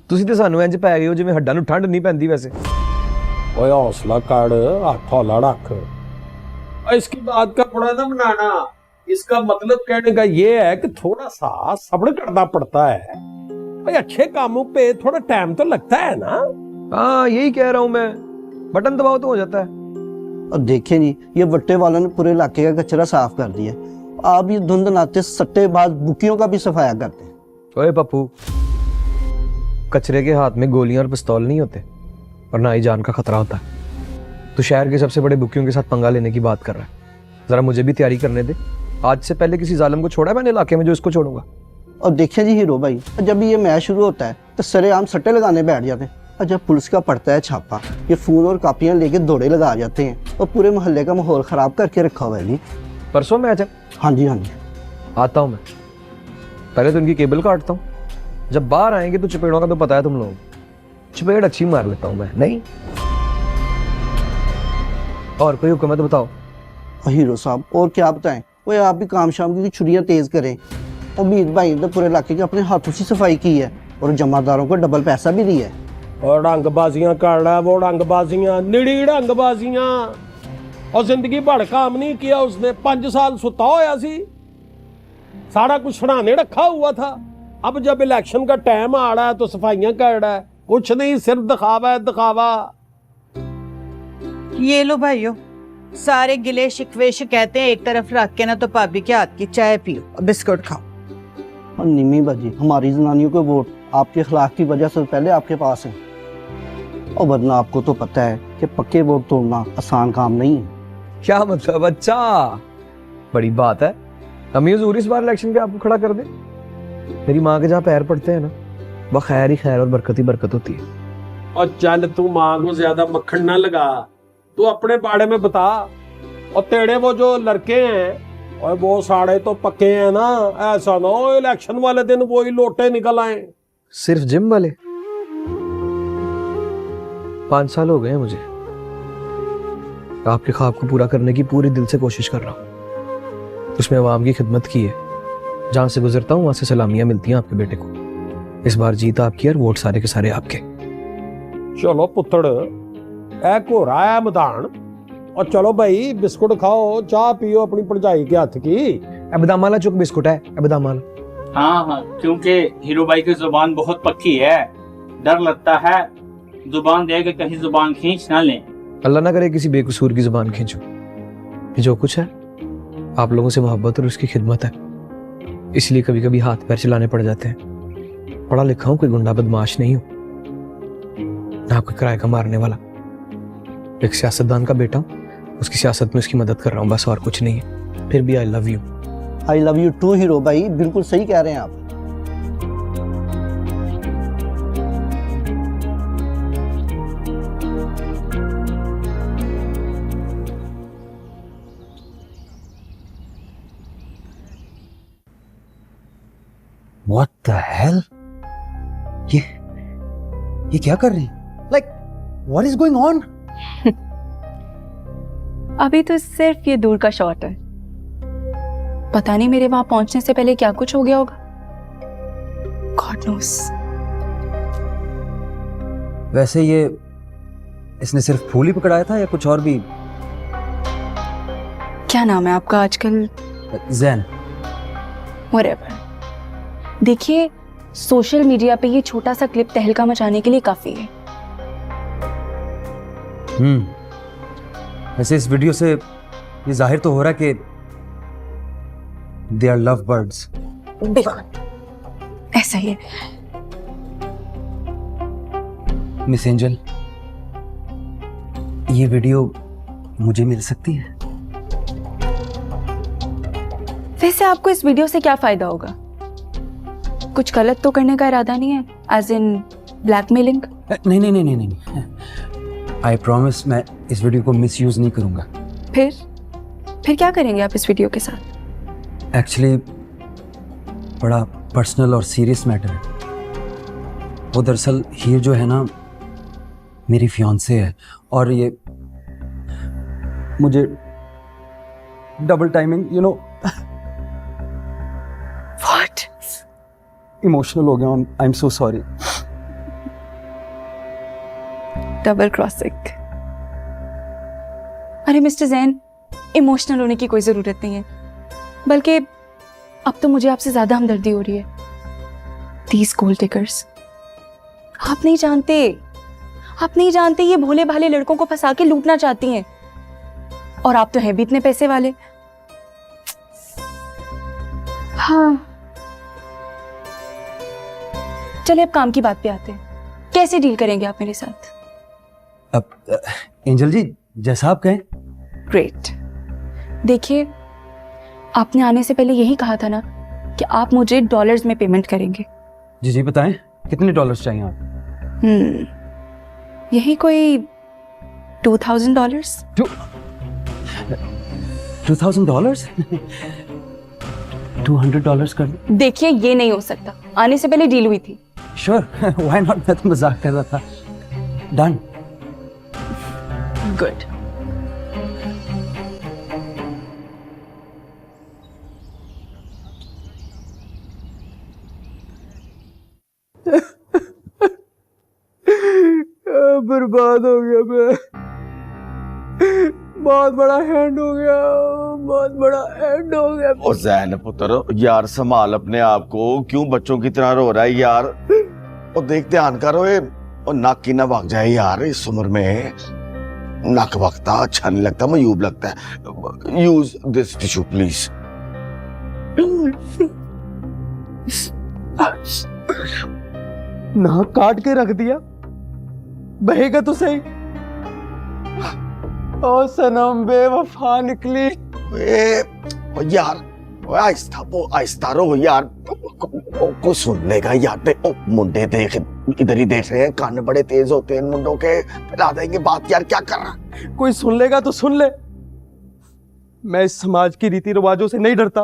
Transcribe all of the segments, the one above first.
ਤੁਸੀਂ ਤੇ ਸਾਨੂੰ ਇੰਜ ਪੈ ਗਏ ਹੋ ਜਿਵੇਂ ਹੱਡਾਂ ਨੂੰ ਠੰਡ ਨਹੀਂ ਪੈਂਦੀ ਵੈਸੇ। ओए हौसला कर, हाथ हौला रख। इसकी बात का बड़ा ना बनाना, इसका मतलब कहने का ये है कि थोड़ा सा सब्र करना पड़ता है भाई। अच्छे कामों पे थोड़ा टाइम तो लगता है ना। हाँ यही कह रहा हूँ मैं, बटन दबाओ तो हो जाता है। और देखिए जी, ये वट्टे वालों ने पूरे इलाके का कचरा साफ कर दिया। आप ये धुंध नाते सट्टेबाज बुकियों का भी सफाया करते हैं। ओए पप्पू, कचरे के हाथ में गोलियां और पिस्तौल नहीं होते और ना ही जान का खतरा होता है। तो शहर के सबसे बड़े बुकियों के साथ पंगा लेने की बात कर रहा है। जरा मुझे भी तैयारी करने दे। आज से पहले किसी जालिम को छोड़ा है मैंने इलाके में जो इसको छोड़ूंगा। और देखिए जी हीरो भाई, जब भी ये मैच शुरू होता है तो सरेआम सट्टे लगाने बैठ जाते हैं। और जब पुलिस का पड़ता है छापा, ये फोन और कापियां लेके दौड़े लगा जाते हैं और पूरे मोहल्ले का माहौल खराब करके रखा हुआ है जी। परसों मैच है? हाँ जी हाँ जी। आता हूँ मैं, पहले तो इनकी केबल काटता हूँ। जब बाहर आएंगे तो चपेड़ों का तो पता है तुम लोगों को, चपेड़ अच्छी मार लेता हूँ मैं। नहीं और कोई हुक्म है तो बताओ। हीरो साहब और क्या बताएं, वो आप भी काम शाम की छुट्टियां तेज करें। और मीर भाई ने पूरे इलाके की अपने हाथों से सफाई की है और जमादारों को डबल पैसा भी दिया है। और रंगबाजियां कर रहा है वो, रंगबाजियां निड़ी रंगबाजियां। और जिंदगी भर काम नहीं किया उसने, 5 साल सुता होया सी, सारा कुछ छड़ाने रखा हुआ था। अब जब इलेक्शन का टाइम आ रहा है तो सफाइयां कर रहा है। कुछ नहीं, सिर्फ दिखावा है दिखावा। ये लो भाइयों, सारे गिले शिकवे शिकायतें एक तरफ रख के ना तो भाभी के हाथ की चाय पियो और बिस्कुट खाओ। और निमी बाजी, हमारी जनानियों के वोट आपके खिलाफ की वजह से पहले आपके पास है। और वरना आपको तो पता है कि पक्के वोट तोड़ना आसान काम नहीं है। क्या मतलब? अच्छा बड़ी बात है। अमीर जरूर इस बार इलेक्शन पे आपको खड़ा कर दे। मेरी माँ के जहाँ पैर पड़ते हैं ना, वह खैर ही खैर और बरकत ही बरकत होती है। और चल तू माँ को ज्यादा मक्खन ना लगा, तू अपने बारे में बता। और तेरे वो जो लड़के हैं और वो सारे तो पक्के हैं ना, ऐसा ना हो इलेक्शन वाले दिन वो ही लोटे निकल आए। सिर्फ जिम वाले? 5 साल हो गए हैं मुझे, आपके ख्वाब को पूरा करने की पूरी दिल से कोशिश कर रहा हूँ। उसमें अवाम की खिदमत की है, जहां से गुजरता हूँ वहां से सलामियां मिलती हैं आपके बेटे को। इस बार जीत आपकी और वोट सारे के सारे आपके। चलो पुत्र, ऐ को रहा है मैदान। और चलो भाई बिस्कुट खाओ, चाह पियो अपनी भरजाई के हाथ की। बादाम वाला चुक बिस्कुट है, बादाम वाला। हाँ, क्योंकि हीरो भाई की जुबान बहुत पक्की है, डर लगता है जुबान दे के कहीं जुबान खींच ना लें। अल्लाह ना करे किसी बेकसूर की जुबान खींचो। ये जो कुछ है आप लोगों से मोहब्बत और उसकी खिदमत है, इसलिए कभी कभी हाथ पैर चलाने पड़ जाते हैं। पढ़ा लिखा हूं, कोई गुंडा बदमाश नहीं हूं, ना कोई किराए का मारने वाला। एक सियासतदान का बेटा हूं, उसकी सियासत में उसकी मदद कर रहा हूं, बस और कुछ नहीं है। फिर भी I love you. I love you too hero भाई, बिल्कुल सही कह रहे हैं आप। What the hell? ये क्या कर रही? Like, what is going on? अभी तो सिर्फ ये दूर का शॉट है, पता नहीं मेरे वहां पहुंचने से पहले क्या कुछ हो गया होगा। God knows। वैसे ये इसने सिर्फ फूल ही पकड़ाया था या कुछ और भी? क्या नाम है आपका आजकल? जैन। Whatever। देखिए, सोशल मीडिया पे ये छोटा सा क्लिप तहलका मचाने के लिए काफी है। वैसे इस वीडियो से ये जाहिर तो हो रहा है कि दे आर लव बर्ड्स। बिल्कुल ऐसा ही है। मिस एंजल, ये वीडियो मुझे मिल सकती है? वैसे आपको इस वीडियो से क्या फायदा होगा? कुछ गलत तो करने का इरादा नहीं है, एज इन ब्लैकमेलिंग? नहीं नहीं नहीं नहीं नहीं, आई प्रॉमिस मैं इस वीडियो को मिसयूज नहीं करूंगा। फिर क्या करेंगे आप इस वीडियो के साथ? एक्चुअली बड़ा पर्सनल और सीरियस मैटर है। वो दरअसल हीर जो है ना, मेरी फियांसे है और ये मुझे double timing, you know. What? Emotional हो गया हूँ, I am so sorry. Double crossing. अरे मिस्टर जैन, इमोशनल होने की कोई ज़रूरत नहीं है, बल्कि अब तो मुझे आपसे ज़्यादा हमदर्दी हो रही है। These gold diggers, आप नहीं जानते ये भोले भाले लड़कों को फंसा के लूटना चाहती हैं, और आप तो हैं भी इतने पैसे वाले। हाँ, चले अब काम की बात पे आते हैं। कैसे डील करेंगे आप मेरे साथ? अब एंजल जी, जैसा आप कहें। ग्रेट। देखिए, आपने आने से पहले यही कहा था ना कि आप मुझे डॉलर्स में पेमेंट करेंगे। जी जी, बताएं कितने डॉलर्स चाहिए आप? यही कोई $2000। $2000? $200 कर। देखिए, ये नहीं हो सकता, आने से पहले डील हुई थी। श्योर, व्हाई नॉट, मैं तो मजाक कर रहा था। डन। गुड। बर्बाद हो गया मैं, बहुत बड़ा हैंड हो गया, बहुत बड़ा हैंड हो गया। ओ जैन पुत्र यार, संभाल अपने आप को, क्यों बच्चों की तरह रो रहा है यार? और देख ध्यान करो, ये और नाक की ना भाग जाए यार, इस उम्र में नाक भागता अच्छा नहीं लगता, मयूब लगता है। Use this tissue please. नाक काट के रख दिया, बहेगा तो सही। ओ सनम बेवफा निकली। ओ यार, आहिस्ता रो यार, को सुन लेगा यार। ओ मुंडे देख, इधर ही देख रहे हैं, कान बड़े तेज होते हैं मुंडों के, फैला देंगे बात यार, क्या कर रहा? कोई सुन लेगा तो सुन ले, मैं इस समाज की रीति रिवाजों से नहीं डरता।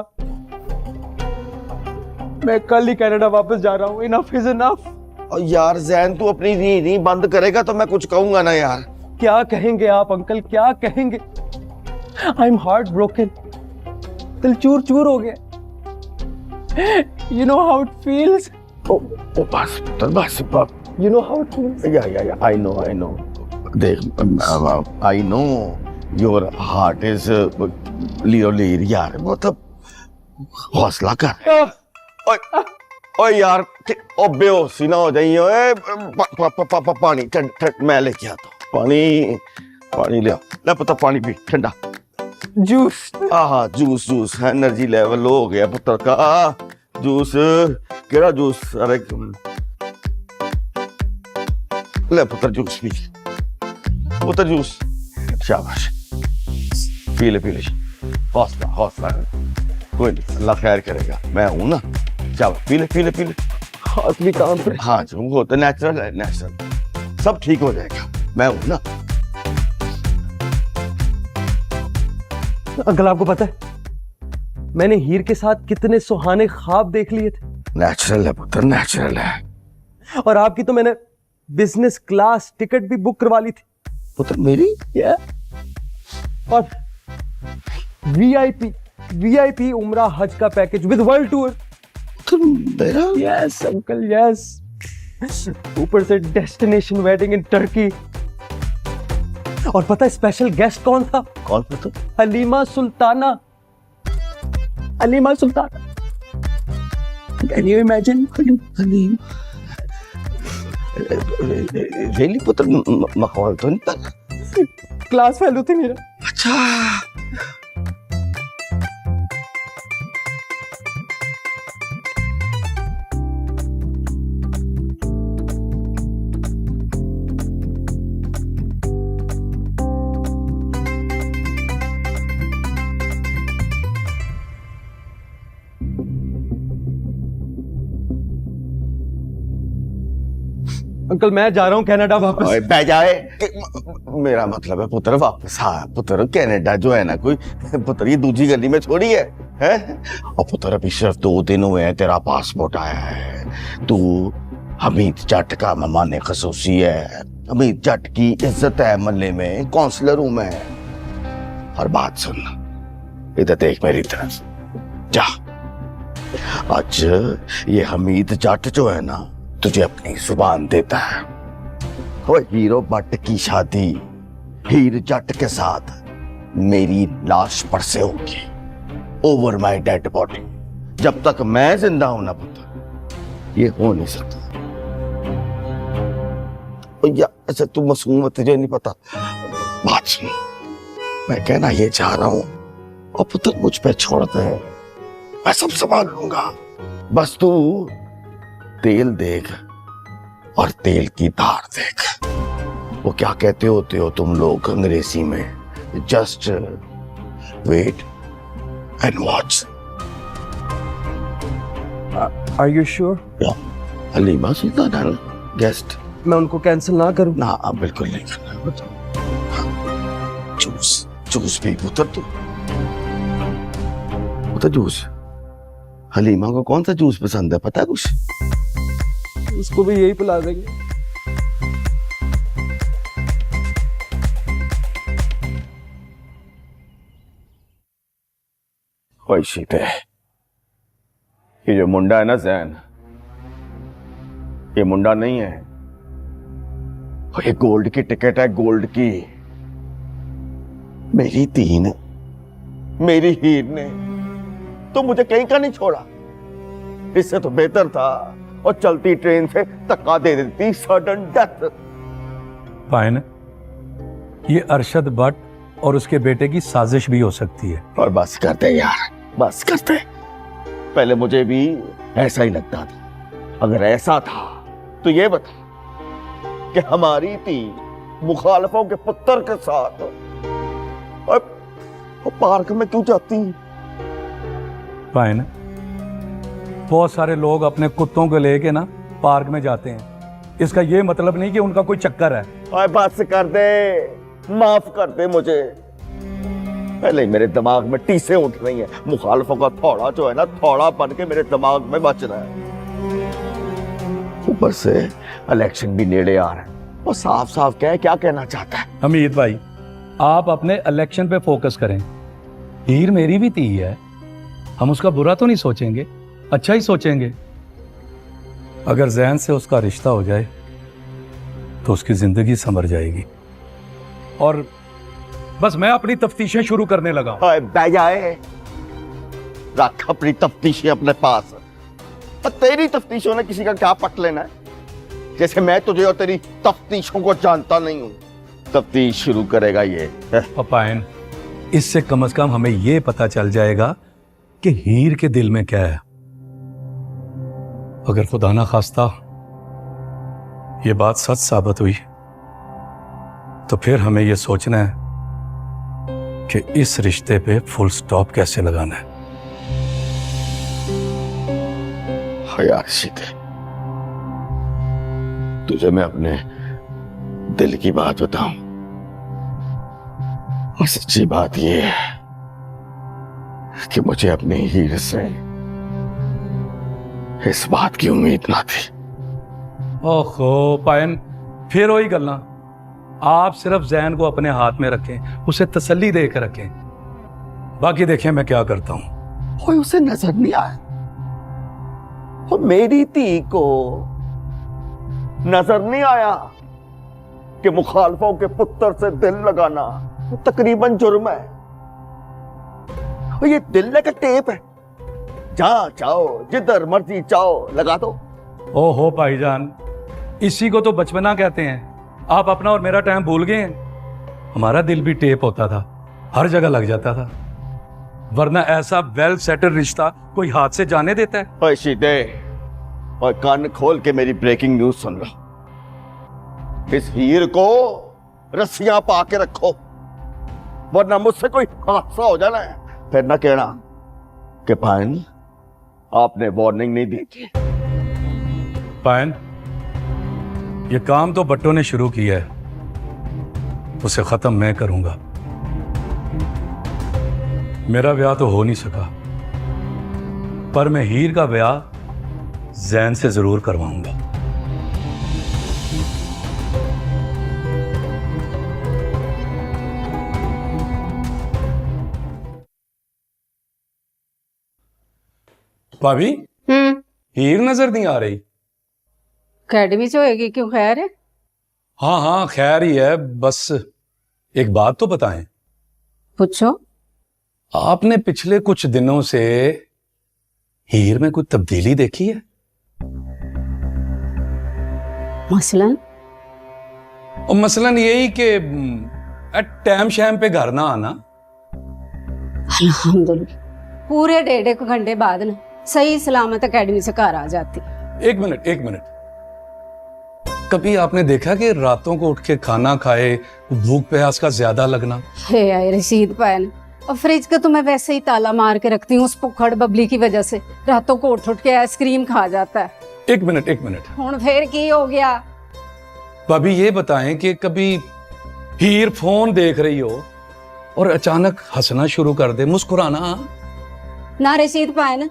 मैं कल ही कनाडा वापस जा रहा हूँ, इनफ इज इनफ। और यार जैन, तू अपनी री बंद करेगा तो मैं कुछ कहूंगा ना यार। क्या कहेंगे आप अंकल, क्या कहेंगे? आई एम हार्ट ब्रोकन, दिल चूर चूर हो गया। You know how it feels? Oh, बस You know how it feels? Yeah, I know. देख, I know your heart is Leer यार, मतलब हौसला कर। ओए यार, ओ बेहोशी ना हो जाइए। ओए पानी ठंड मैं लेके आता हूँ। पानी ले ले पुत्र, पानी पी ठंडा। जूस। हाँ, जूस एनर्जी लेवल लो हो गया पुत्र का। जूस केड़ा जूस? अरे ले पुत्र, जूस पी पुत्र, जूस। शाबाश, पी ले। हौसला, कोई नहीं, अल्लाह खैर करेगा, मैं हूं ना। चलो पी ले। हाथ भी काम पे। हाँ जो होता नेचुरल है, नेचुरल, सब ठीक हो जाएगा, मैं हूं ना। अंकल, आपको पता है मैंने हीर के साथ कितने सुहाने ख्वाब देख लिए थे। नेचुरल है पुत्र, नेचुरल है। और आपकी तो मैंने बिजनेस क्लास टिकट भी बुक करवा ली थी पुत्र मेरी। और वीआईपी उम्रा हज का पैकेज विद वर्ल्ड टूर। मेरा? Yes uncle, yes. ऊपर से डेस्टिनेशन वेडिंग इन टर्की। और पता है स्पेशल गेस्ट कौन था? कौन पुत्र? Halima Sultana. Can you imagine? Halim really पुत्र, माहौल तो नहीं था। क्लास फेलो थी मेरा। अच्छा, अंकल मैं जा रहा हूँ कनाडा वापस। बह जाए, मेरा मतलब है पुत्र वापस आ पुत्र। कनाडा जो है ना कोई पुत्र, ये दूसरी गली में छोड़ी है, और पुत्र अभी सिर्फ 2 दिन हुए हैं तेरा पासपोर्ट आया है। तू हमीद जट का मेहमान खसूसी है, हमीद जट की इज्जत है मोहल्ले में, काउंसलर हूं मैं। और बात सुन, इधर देख मेरी तरफ, जा। आज ये हमीद जट जो है ना तुझे अपनी जुबान देता है, ओ हीरो भट्ट की शादी हीर जट के साथ मेरी लाश पर से होगी, ओवर माय डेड बॉडी। जब तक मैं जिंदा हूं ना पुत्र, ये हो नहीं सकता। ओ या अच्छा तू मासूम है, तुझे नहीं पता। बात सुन, मैं कहना ये चाह रहा हूं, और पुत्र मुझ पे छोड़ दे, मैं सब संभाल लूंगा। बस तू तेल देख और तेल की धार देख। वो क्या कहते होते हो तुम लोग अंग्रेजी में, just wait and watch. Are you sure? Halima Sultan है गेस्ट। मैं उनको कैंसिल ना करूं? ना अब बिल्कुल नहीं करना बेटा। जूस जूस भी पुत्र तू, पुत्र जूस। हलीमा को कौन सा जूस पसंद है पता है कुछ? उसको भी यही पिला देंगे। ओए शीते, ये जो मुंडा है ना जैन, ये मुंडा नहीं है, ये गोल्ड की टिकट है, गोल्ड की। मेरी धी ने, मेरी हीर ने तो मुझे कहीं का नहीं छोड़ा। इससे तो बेहतर था और चलती ट्रेन से धक्का दे देती, सडन डेथ। पायन, ये अरशद भट्ट और उसके बेटे की साजिश भी हो सकती है। और बस करते यार, बस करते। पहले मुझे भी ऐसा ही लगता था। अगर ऐसा था तो ये बता कि हमारी थी मुखालफों के पुत्र के साथ और पार्क में क्यों जाती? पायन, बहुत सारे लोग अपने कुत्तों को लेके ना पार्क में जाते हैं। इसका ये मतलब नहीं कि उनका कोई चक्कर है। और बस कर दे, माफ कर दे मुझे। पहले ही मेरे दिमाग में टीसें उठ रही हैं। मुखालफों का थोड़ा जो है ना, थोड़ा बन के मेरे दिमाग में बच रहा है। ऊपर से इलेक्शन भी नेड़े आ रहा है। और साफ साफ क्या कहना चाहता है? हमीद भाई, आप अपने इलेक्शन पे फोकस करें। हीर मेरी भी थी है, हम उसका बुरा तो नहीं सोचेंगे, अच्छा ही सोचेंगे। अगर जैन से उसका रिश्ता हो जाए तो उसकी जिंदगी संवर जाएगी। और बस मैं अपनी तफ्तीशें शुरू करने लगा। जाए रख अपनी तफ्तीशें अपने पास। और तेरी तफ्तीशों ने किसी का क्या पट लेना है? जैसे मैं तुझे और तेरी तफ्तीशों को जानता नहीं हूं। तफ्तीश शुरू करेगा ये। पायन, इससे कम से कम हमें यह पता चल जाएगा कि हीर के दिल में क्या है। अगर खुदा ना खास्ता ये बात सच साबित हुई तो फिर हमें यह सोचना है कि इस रिश्ते पे फुल स्टॉप कैसे लगाना है। हाँ यार शीते, तुझे मैं अपने दिल की बात बताऊं, और सच्ची बात ये है कि मुझे अपनी हीर से इस बात की उम्मीद ना थी। ओहो पायन, फिर वही गल्ला। आप सिर्फ जैन को अपने हाथ में रखें, उसे तसल्ली देकर रखें। बाकी देखें मैं क्या करता हूं। कोई उसे नजर नहीं आया, और मेरी धी को नजर नहीं आया कि मुखालफों के पुत्र से दिल लगाना तकरीबन जुर्म है। और ये दिल का टेप है, जहां चाहो जिधर मर्जी चाहो लगा दो। ओहो भाईजान, इसी को तो बचपना कहते हैं। आप अपना और मेरा टाइम भूल गए हैं। हमारा दिल भी टेप होता था, हर जगह लग जाता था। वरना ऐसा वेल सेटल रिश्ता कोई हाथ से जाने देता है? ओए शीते, और कान खोल के मेरी ब्रेकिंग न्यूज सुन लो। इस हीर को रस्सियां पा के रखो, वरना मुझसे कोई हादसा हो जाना है। फिर ना कहना कि पायन आपने वार्निंग नहीं दी थी। पायन, ये काम तो भट्टो ने शुरू किया है, उसे खत्म मैं करूंगा। मेरा ब्याह तो हो नहीं सका, पर मैं हीर का ब्याह जैन से जरूर करवाऊंगा। भाभी, हीर नजर नहीं आ रही। अकेडमी च होएगी, क्यों खैर है? हाँ हाँ खैर ही है, बस एक बात तो बताएं, पूछो। आपने पिछले कुछ दिनों से हीर में कुछ तब्दीली देखी है? मसलन? और मसलन यही कि टाइम शैम पे घर ना आना। अल्हम्दुलिल्लाह, पूरे 1.5 घंटे बाद ना सही सलामत एकेडमी से घर आ जाती। एक मिनट, कभी आपने देखा कि रातों को उठ के खाना खाए भूख प्यास का ज्यादा लगना? हे आए रशीद पैन, और फ्रिज का तो मैं वैसे ही ताला मार के रखती हूँ उस पुखड़ बबली की वजह से। रातों को उठ के आइसक्रीम खा जाता है। एक मिनट हुण फिर की हो गया? भाभी ये बताएं कि कभी हीर फोन देख रही हो और अचानक हंसना शुरू कर दे, मुस्कुराना? ना रशीद पैन,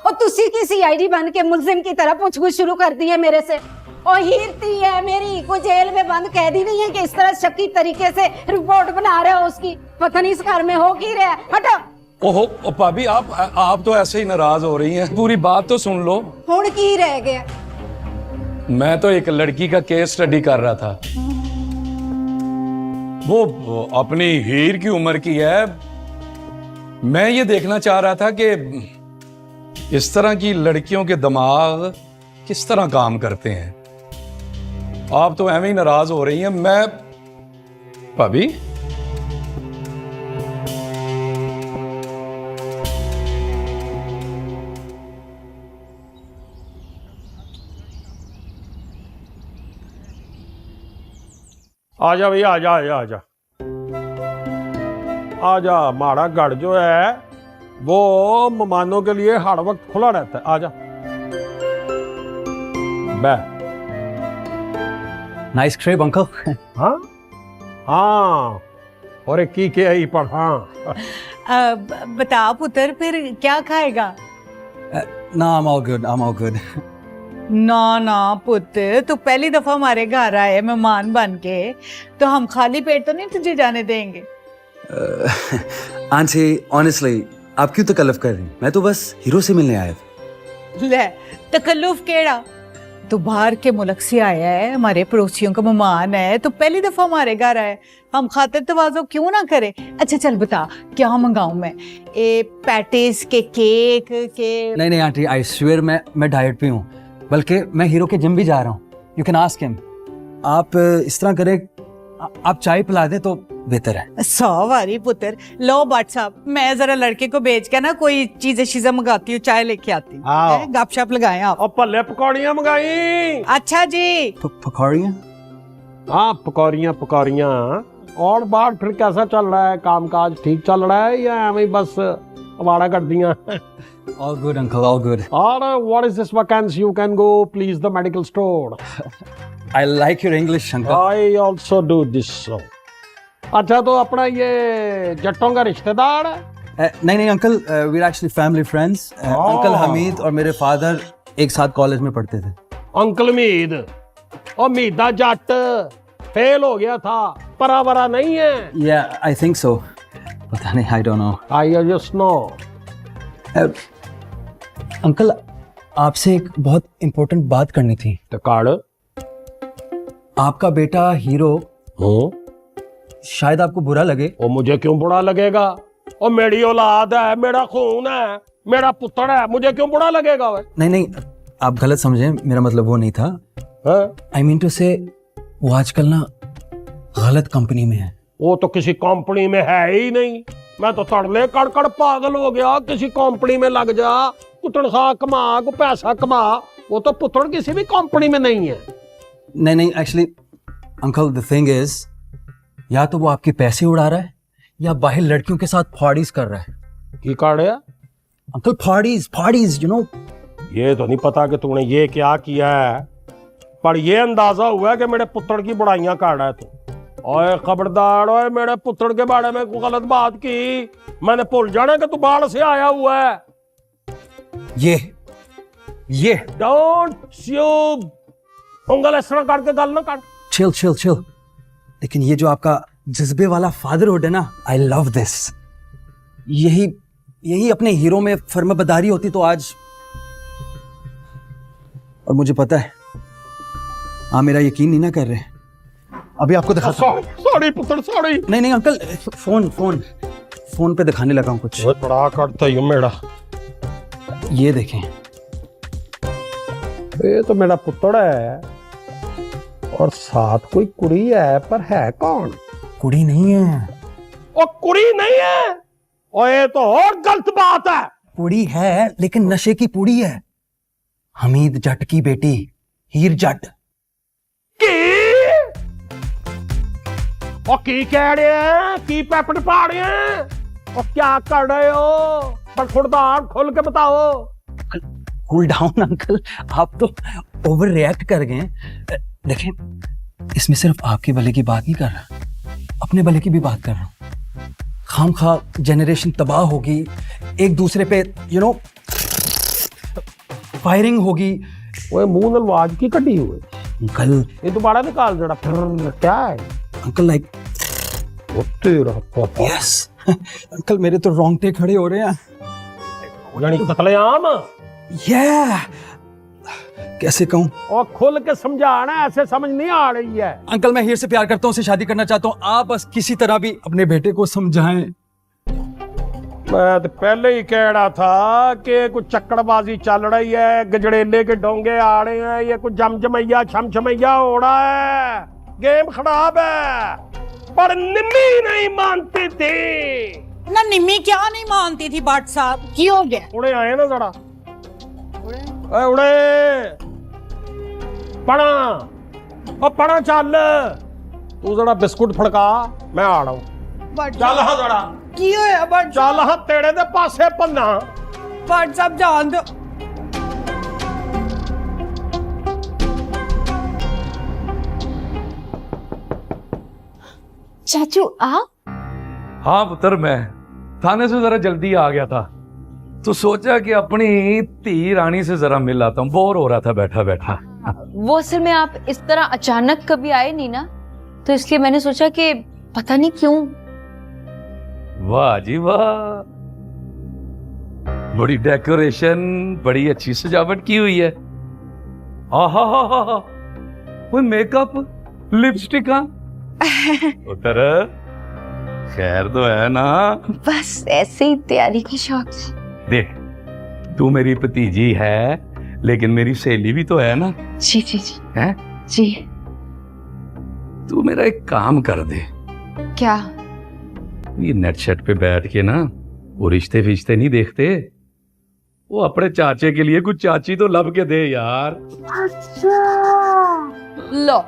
और तुसी की सीआईडी बन के मुलजिम की तरह पूछगुछ शुरू कर दी है मेरे से। और हीरती है मेरी को जेल में बंद कैदी नहीं है कि इस तरह शक्की तरीके से रिपोर्ट बना रहे हो उसकी। पता नहीं इस घर में हो की रहा है। हटो। ओहो भाभी, आप तो ऐसे ही नाराज हो रही हैं, पूरी बात तो सुन लो। हुण की रह गया? मैं तो एक लड़की का केस स्टडी कर रहा था, वो अपनी हीर की उम्र की है। मैं ये देखना चाह रहा था कि इस तरह की लड़कियों के दिमाग किस तरह काम करते हैं। आप तो ऐਵੇਂ ही नाराज हो रही हैं। मैं भाभी, आजा भैया, आजा। हमारा गढ़ जो है वो मेहमानों के लिए हर वक्त खुला रहता है। आजा बै। Nice crab uncle. हाँ और एक की के आई पर। हाँ बता पुत्र, फिर क्या खाएगा? ना, I'm all good. ना पुत्र, तू पहली दफा हमारे घर आए मेहमान बन के, तो हम खाली पेट तो नहीं तुझे जाने देंगे। आंटी ऑनेस्टली आप क्यों तकल्लुफ कर रही हैं? मैं तो बस हीरो से मिलने आया था। ले तकल्लुफ केड़ा, तू बाहर के मुल्क से आया है, हमारे पड़ोसियों का मेहमान है, तो पहली दफा हमारे घर आए, हम खातिर तवाज़ो क्यों ना करें। अच्छा चल बता क्या मंगाऊं मैं? पैटीज के केक के? नहीं आंटी, आई स्वेयर मैं डाइट पे हूँ, बल्कि मैं हीरो के जिम भी जा रहा हूँ। You can ask him. आप इस तरह करें, आप चाय पिला दे तो बेहतर है। 100 बारी पुत्र। लो बाट साहब, मैं जरा लड़के को भेज के ना कोई चीजें मंगाती हूँ, चाय लेके आती हूँ। गपशप लगाए आप। और पल्ले पकौड़ियाँ मंगाई। अच्छा जी। पकौड़ियाँ? हाँ पकौड़ियाँ। और बाहर फिर कैसा चल रहा है? कामकाज ठीक चल रहा है या एवं ही बस अवाड़ा कर दिया? All good uncle, all good. और what is this vacancy? You can go please the medical store. I like your English uncle. I also do this so. अच्छा तो अपना ये जट्टों का रिश्तेदार है? नहीं uncle, we're actually family friends. Uncle Hamid और मेरे फादर एक साथ कॉलेज में पढ़ते थे। अंकल मीद और मीदा जट फेल हो गया था, परावरा नहीं है? Yeah, I think so. पता नहीं, I don't know. I just know. Uncle आपसे एक बहुत इम्पोर्टेंट बात करनी थी। तो कार्ड? आपका बेटा हीरो शायद आपको बुरा लगे। और मुझे क्यों बुरा लगेगा? और मेरी औलाद है, मेरा खून है, मेरा पुत्र है, मुझे क्यों बुरा लगेगा? नहीं आप गलत समझे, मेरा मतलब वो नहीं था। आई मीन टू से वो आजकल ना गलत कंपनी में है। वो तो किसी कंपनी में है ही नहीं। मैं तो तड़ले कड़कड़ पागल हो गया। किसी कंपनी में लग जा, तनख्वाह कमा, को पैसा कमा। वो तो पुत्र किसी भी कंपनी में नहीं है। नहीं actually uncle the thing is, या तो वो आपके पैसे उड़ा रहा है या बाहर लड़कियों के साथ पार्टीज कर रहा है। की कार्ड है अंकल? Parties you know. ये तो नहीं पता कि तूने ये क्या किया है, पर ये अंदाजा हुआ है कि मेरे पुत्र की बुराइयां कर रहा है तू। ओए खबरदार, ओए मेरे पुत्र के बारे में कोई गलत बात की, मैंने भूल जाना कि तू बाहर से आया हुआ है। ये डोंट यू उंगल इस तरह करके गल ना कर। चिल। लेकिन ये जो आपका जज्बे वाला फादरहुड है ना, आई लव दिस। यही अपने हीरो में फर्माबरदारी होती तो आज। और मुझे पता है आप मेरा यकीन नहीं ना कर रहे, अभी आपको दिखाता हूँ। सॉरी पुत्र सॉरी। नहीं नहीं अंकल, फोन फोन फोन पे दिखाने लगा हूँ कुछ। वो बड़ा करता ही मेरा। ये देखें, ये तो मेरा पुत्र है और साथ कोई कुड़ी है, पर है कौन? कुड़ी नहीं है। और कुड़ी नहीं है, और ये तो और गलत बात है। कुड़ी है लेकिन नशे की पूड़ी है। हमीद जट की बेटी हीर जट। और की कह रहे हैं, की पैपट पा रहे हैं, और क्या कर रहे हो? पर थोड़ा आँख खोल के बताओ। कूल डाउन अंकल, आप तो ओवर रिएक्ट कर गए हैं। देखें, इसमें सिर्फ आपके भले की बात नहीं कर रहा, अपने भले की भी बात कर रहा हूँ। खामखा जनरेशन तबाह होगी, एक दूसरे पे फायरिंग होगी। वो मुंह नलवाज की कटी हुई अंकल, ये दोबारा निकाल जरा। क्या है अंकल लाइक वो तेरा पापा? यस अंकल, मेरे तो रोंगटे खड़े हो रहे हैं। यानी कत्लेआम? ये कैसे कहूँ? और खुल के समझाना, ऐसे समझ नहीं आ रही है। अंकल, मैं हीर से प्यार करता हूँ, उसे शादी करना चाहता हूँ। आप बस किसी तरह भी अपने बेटे को समझाएं। मैं तो पहले ही कह रहा था कि कुछ चक्कड़बाजी चल रही है, गजड़ेले के डोंगे आ रहे हैं, ये कुछ जमजमैया छमछमैया हो रहा है, गेम खराब है। पर निम्मी नहीं मानती थी ना। निम्मी क्या नहीं मानती थी बाट साहब? की हो गया? उड़े आए ना जरा, उड़े पढ़ा और पढ़ा। चल तू जरा बिस्कुट फड़का, मैं आ रहा हूँ। चल हाँ जरा। की होया बाट? चल हाँ, तेरे दे पासे पन्ना। बाट साहब जान दो। चाचू आप? हाँ पुत्र, मैं थाने से जरा जल्दी आ गया था, तो सोचा कि अपनी धी रानी से जरा मिल आता हूँ। बोर हो रहा था बैठा बैठा। वो असल में आप इस तरह अचानक कभी आए नहीं ना, तो इसलिए मैंने सोचा कि पता नहीं क्यों। वाह जी वाह, बड़ी डेकोरेशन, बड़ी अच्छी सजावट की हुई है। आहा हा हा हा, वो मेकअप, लिपस्टिक। उतर, खैर तो है ना? बस ऐसे ही तैयारी का शौक है। देख, तू मेरी भतीजी है, लेकिन मेरी सहेली भी तो है ना? जी जी जी। है जी। तू मेरा एक काम कर दे। क्या? ये नेट शेट पे बैठ के ना वो रिश्ते फिश्ते नहीं देखते, वो अपने चाचे के लिए कुछ चाची तो लब के दे यार। अच्छा, लो,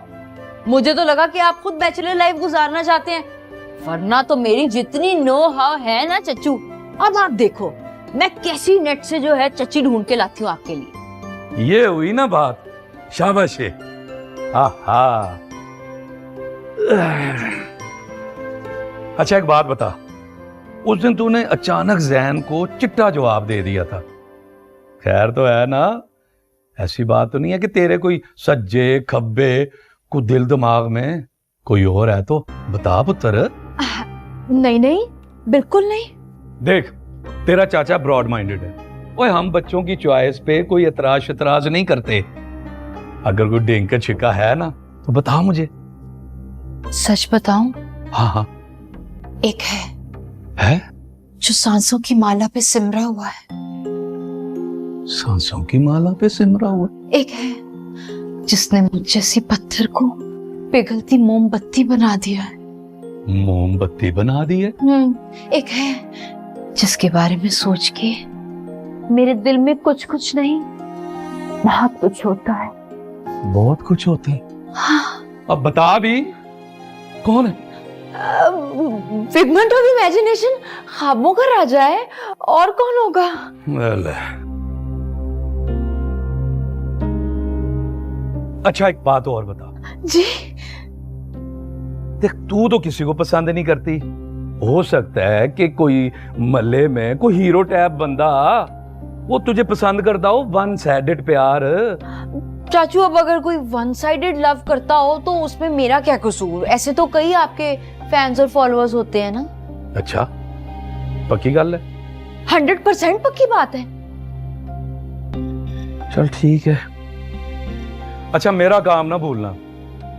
मुझे तो लगा कि आप खुद बैचलर लाइफ गुजारना चाहते हैं, वरना तो मेरी जितनी नो हाव है ना चच्चू, अब आप देखो मैं कैसी नेट से जो है चच्ची ढूंढ के लाती हूँ आपके लिए। ये हुई ना बात, शाबाश है। आहा। अच्छा एक बात बता, उस दिन तूने अचानक जैन को चिट्टा जवाब दे दिया था, खैर तो है ना? ऐसी बात तो नहीं है कि तेरे कोई सज्जे खब्बे को दिल दिमाग में कोई और है? तो बता पुत्र। नहीं नहीं, बिल्कुल नहीं। देख, तेरा चाचा ब्रॉड माइंडेड है। ओए, हम बच्चों की चॉइस पे कोई एतराज नहीं करते। अगर कोई डेंका छिका है ना तो बता मुझे। सच बताऊं? हाँ हाँ। एक है जो सांसों की माला पे सिमरा हुआ है। सांसों की माला पे सिमरा हुआ? एक है जिसने मुझ जैसी पत्थर को पिघलती मोमबत्ती बना दिया है। मोमबत्ती बना दी है? एक है जिसके बारे में सोच के मेरे दिल में कुछ कुछ नहीं, बहुत कुछ होता है। बहुत कुछ होता है? हाँ। अब बता भी, कौन है? फिगमेंट ऑफ इमेजिनेशन, ख्वाबों का राजा है, और कौन होगा? अच्छा एक बात और बता। जी। देख, तू तो किसी को पसंद नहीं करती, हो सकता है कि कोई मल्ले में कोई हीरो टाइप बंदा वो तुझे पसंद करता हो, वन साइडेड प्यार। चाचू, अब अगर कोई वन साइडेड लव करता हो तो उसमें मेरा क्या कसूर? ऐसे तो कई आपके फैंस और फॉलोअर्स होते हैं ना। अच्छा, पक्की गल है? 100% पक्की बात है। चल ठीक है। अच्छा, मेरा काम ना भूलना,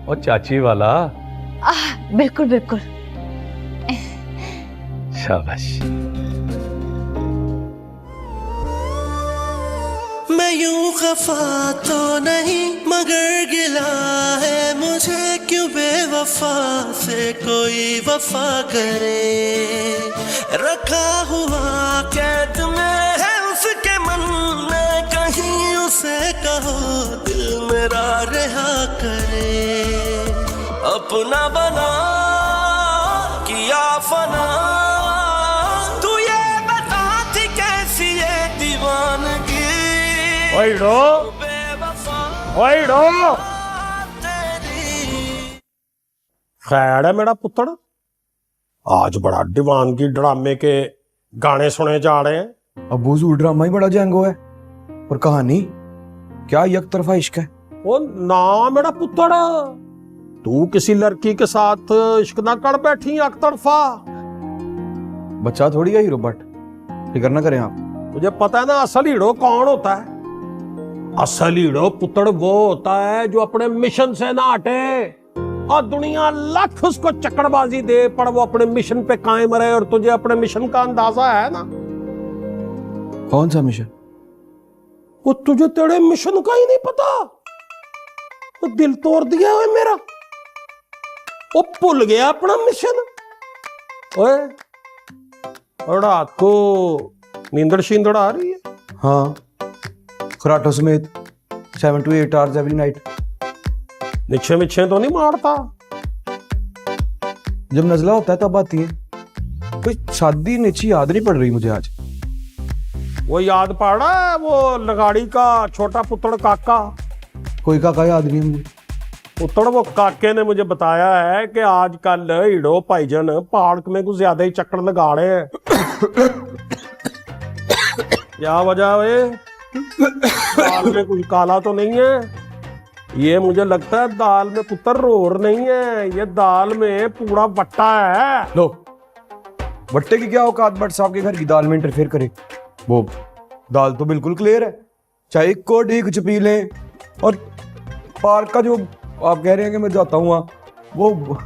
और चाची वाला बिल्कुल बिल्कुल। शाबाश। मैं यूं खफा तो नहीं मगर गिला है मुझे क्यों बेवफा से कोई वफा करे। रखा हुआ कैद में है उसके मन में, कहीं उसे कहो दिल मेरा रहा करे। अपना बना किया फना, तू ये बता थी कैसी ये दीवानगी। ओइडो ओइडो, खैर है मेरा पुत्र, आज बड़ा दीवानगी ड्रामे के गाने सुने जा रहे हैं। अबू जू ड्रामा ही बड़ा जैंगो है, और कहानी क्या एक तरफा इश्क है। ओ ना मेरा पुत्र, तू किसी लड़की के साथ इश्क ना कर बैठी एक तरफा। बच्चा थोड़ी है हीरो, बट फिक्र ना करें आप। मुझे पता है ना असल हीरो कौन होता है। असल हीरो पुत्र वो होता है जो अपने मिशन से ना हटे, और दुनिया लाख उसको चक्करबाजी दे पर वो अपने मिशन पे कायम रहे। और तुझे अपने मिशन का अंदाजा है ना? कौन सा मिशन? वो तुझे तेरे मिशन का ही नहीं पता? वो दिल तोड़ दिया है मेरा, वो भूल गया अपना मिशन। ओए, और रात को नींदड़ शींदड़ आ रही है? हाँ, खराटों समेत 7 to 8 hours एवरी नाइट। निच्छे मिच्छे तो नहीं मारता? जब नजला होता है तब आती है। कोई शादी निच्छी याद नहीं पड़ रही मुझे आज। वो याद पड़ रहा है वो लगाड़ी का छोटा पुत्र काका। कोई काका याद नहीं मुझे। पुत्र वो काके ने मुझे बताया है कि आजकल हीरो भाईजन पार्क में कुछ ज्यादा ही चक्कर लगा रहे हैं। क्या वजह है? दाल में कुछ काला तो नहीं है? ये मुझे लगता है दाल में पुत्र रोर नहीं है, ये दाल में पूरा बट्टा है। लो, बट्टे की क्या औकात बट साहब के घर की दाल में इंटरफेयर करे? वो दाल तो बिल्कुल क्लियर है, चाहे को ठीक चपी लें। और पार्क का जो आप कह रहे हैं कि मैं जाता हूँ वहाँ, वो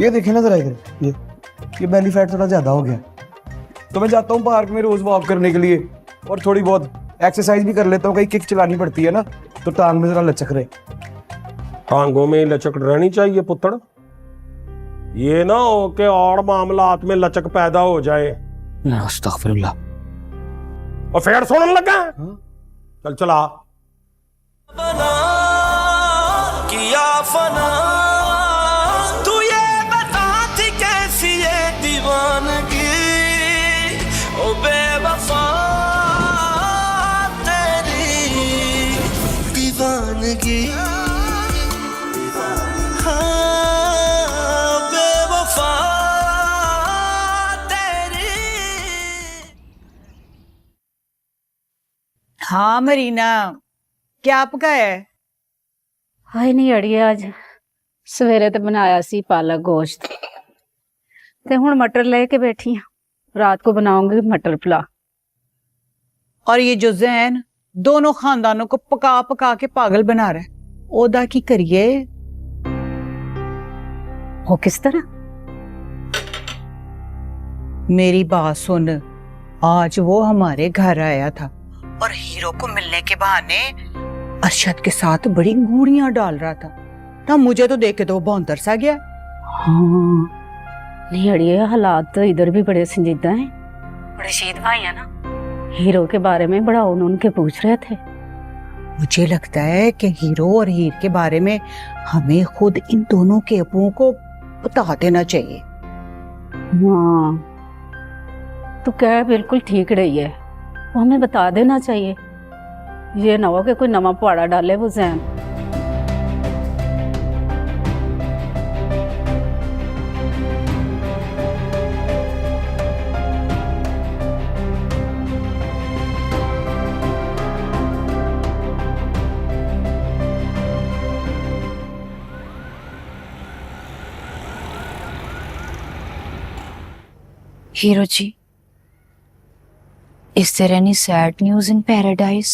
ये देखे ना जरा इधर, ये बेली फैट थोड़ा ज्यादा हो गया, तो मैं जाता हूँ पार्क में रोज वॉक करने के लिए, और थोड़ी बहुत एक्सरसाइज भी कर लेता हूँ। कहीं किक चलानी पड़ती है ना, तो टांग में जरा लचक रहे। टांगों में लचक रहनी चाहिए पुत्र, ये ना हो कि और मामलात में लचक पैदा हो जाए। अस्तगफिरुल्लाह। और फिर सुनने लगा? चल चला। बना किया फना, तू ये बता थी कैसी ये दीवानगी। ओ बेवफा तेरी दीवानगी, हाँ बेवफा तेरी। हाँ मरीना, क्या पकाया है? हाय नहीं अड़िए, आज सवेरे तो बनाया सी पालक गोश्त, ते हुण मटर लेके बैठी हाँ। रात को बनाऊंगी मटर पुलाव। और ये जो जैन दोनों खानदानों को पका पका के पागल बना रहा है, ओदा की करिए? वो किस तरह? मेरी बात सुन, आज वो हमारे घर आया था और हीरो को मिलने के बहाने अरशद के साथ बड़ी गूड़ियां डाल रहा था ना। मुझे तो देख के तो वो बहुत तरसा गया। हाँ नहीं अड़िए, हालात तो इधर भी बड़े संजीदा हैं। रशीद भाई है ना, हीरो के बारे में बड़ा उनके पूछ रहे थे। मुझे लगता है कि हीरो और हीर के बारे में हमें खुद इन दोनों के अपुओं को बता देना चाहिए। हाँ तो कह बिल्कुल ठीक रही है, वो हमें बता देना चाहिए। ये ना हो कि कोई नवा पवाड़ा डाले वो जैन। हीरो जी, is there any sad news in paradise?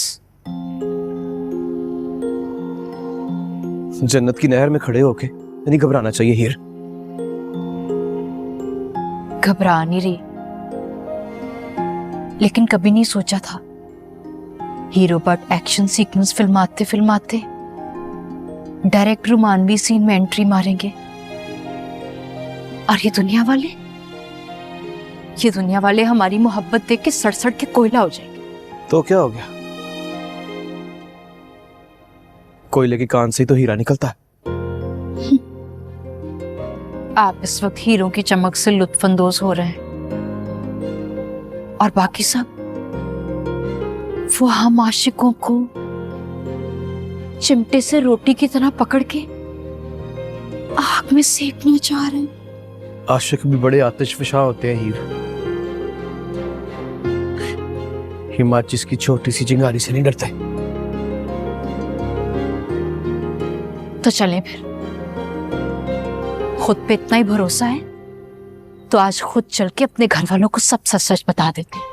जन्नत की नहर में खड़े होके नहीं घबराना चाहिए हीर। घबरा नहीं रही, लेकिन कभी नहीं सोचा था हीरो बट एक्शन सीक्वेंस फिल्माते फिल्माते डायरेक्ट रोमानवी सीन में एंट्री मारेंगे। और ये दुनिया वाले हमारी मोहब्बत देख के सड़ के कोयला हो जाएंगे। तो क्या हो गया, कोयले के कान से ही तो हीरा निकलता है। आप इस वक्त हीरो की चमक से लुत्फानंदोज हो रहे हैं और बाकी सब वो हम आशिकों को चिमटे से रोटी की तरह पकड़ के आग में सेकना चाह रहे हैं। आशिक भी बड़े आतिशफशा होते हैं हीर, हिमाचिस की छोटी सी चिंगारी से नहीं डरते। तो चलें फिर, खुद पे इतना ही भरोसा है तो आज खुद चल के अपने घर वालों को सब सच सच बता देते हैं।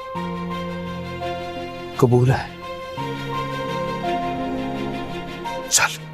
कबूल है, चल।